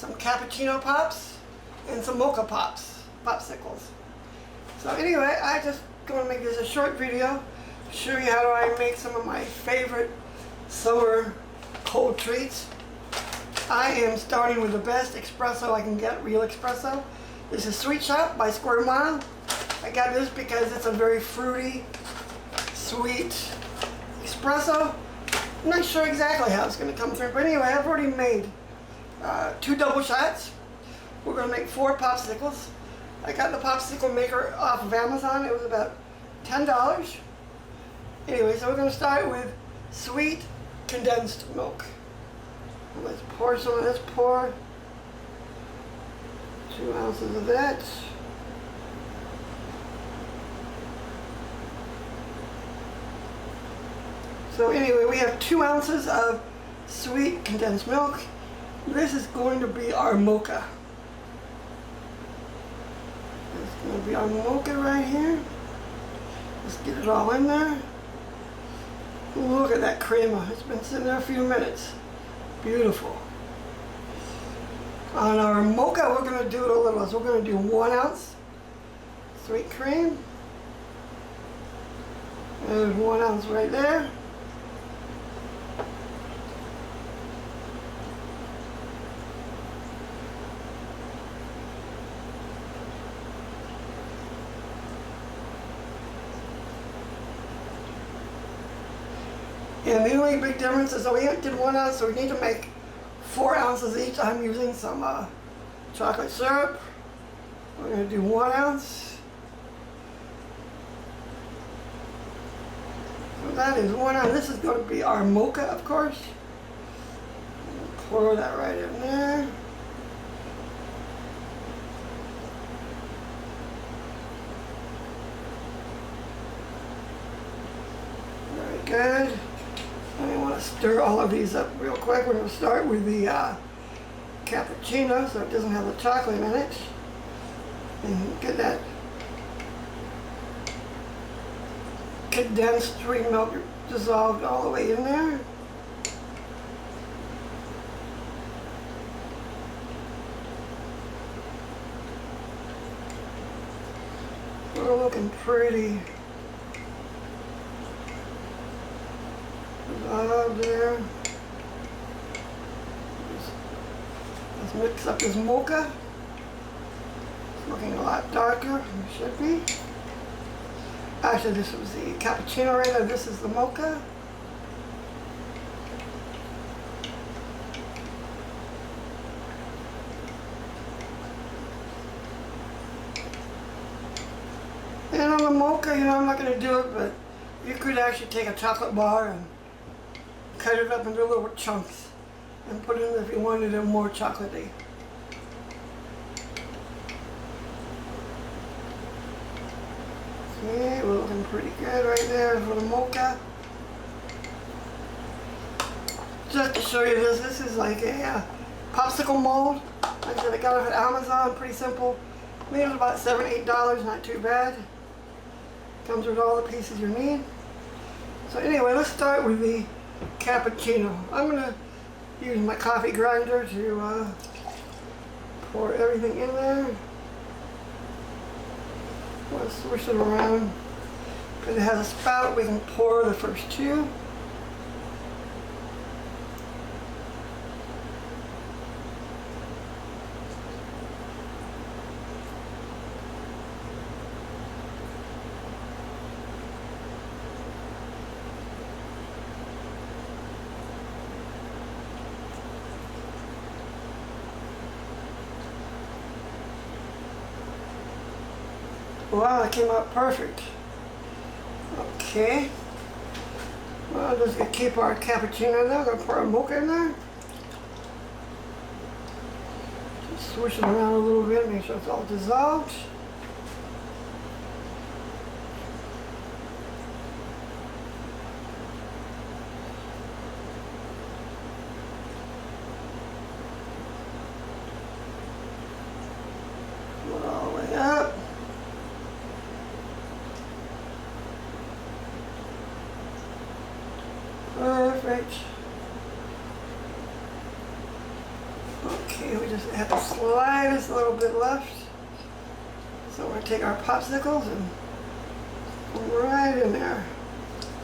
some cappuccino pops, and some mocha pops, popsicles. So anyway, I just going to make this a short video to show you how do I make some of my favorite summer cold treats. I am starting with the best espresso I can get, real espresso. This is Sweet Shop by Square Mile. I got this because it's a very fruity, sweet espresso. I'm not sure exactly how it's going to come through, but anyway, I've already made 2 double shots. We're going to make 4 popsicles. I got the popsicle maker off of Amazon. It was about $10. Anyway, so we're going to start with sweet condensed milk. And let's pour some of this. Pour 2 ounces of that. So anyway, we have 2 ounces of sweet condensed milk. This is going to be our mocha. This is going to be our mocha right here. Let's get it all in there. Look at that crema. It's been sitting there a few minutes. Beautiful. On our mocha, we're going to do it a little. So we're going to do 1 ounce sweet cream. There's 1 ounce right there. And the only big difference is that we did 1 ounce, so we need to make 4 ounces each. I'm using some chocolate syrup. We're going to do 1 ounce. So that is 1 ounce. This is going to be our mocha, of course. Pour that right in there. Very good. I want to stir all of these up real quick. We're going to start with the cappuccino so it doesn't have the chocolate in it. And get that condensed sweet milk dissolved all the way in there. We're looking pretty. There. Let's mix up this mocha. It's looking a lot darker than it should be. Actually, this was the cappuccino right now. This is the mocha. And on the mocha, you know, I'm not going to do it, but you could actually take a chocolate bar and cut it up into little chunks and put it in if you wanted it more chocolatey. Okay, we're looking pretty good right there for the mocha. Just to show you this is like a popsicle mold. Like I said, I got it at Amazon, pretty simple. Made it about $7, $8, not too bad. Comes with all the pieces you need. So anyway, let's start with the cappuccino. I'm going to use my coffee grinder to pour everything in there. Let's swish it around. Because it has a spout, we can pour the first 2. Wow, that came out perfect. Okay. Well, just gonna keep our cappuccino there. I'm gonna pour our mocha in there. Just swish it around a little bit, make sure it's all dissolved. All the way up. Perfect. Okay. Okay, we just have the slightest little bit left. So we're going to take our popsicles and put them right in there.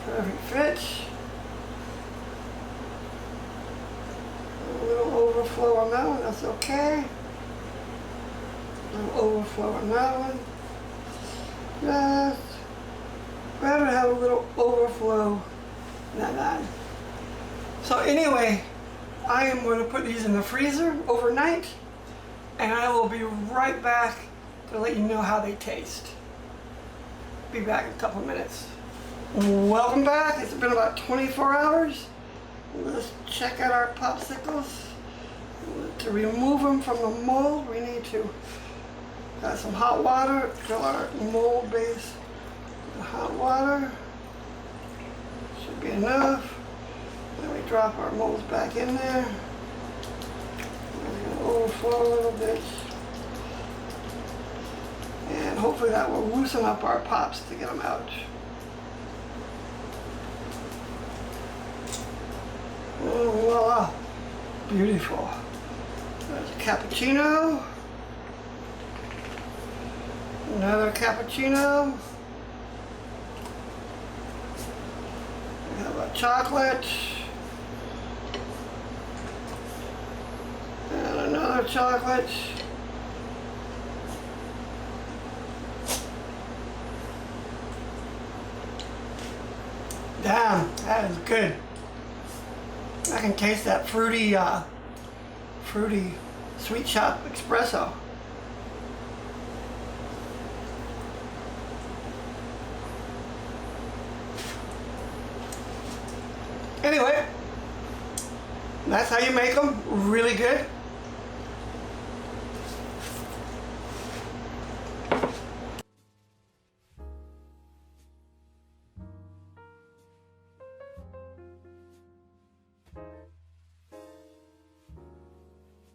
Perfect fit. A little overflow on that one, that's okay. A little overflow on that one. Just rather have a little overflow than that. So anyway, I am going to put these in the freezer overnight, and I will be right back to let you know how they taste. Be back in a couple minutes. Welcome back. It's been about 24 hours. Let's check out our popsicles. To remove them from the mold, we need to got some hot water. Fill our mold base with hot water. Should be enough. Then we drop our molds back in there. It's going to overflow a little bit. And hopefully that will loosen up our pops to get them out. Oh, voila. Beautiful. There's a cappuccino. Another cappuccino. We have a chocolate. And another chocolate. Damn, that is good. I can taste that fruity, fruity sweet shop espresso. Anyway, that's how you make them. Really good.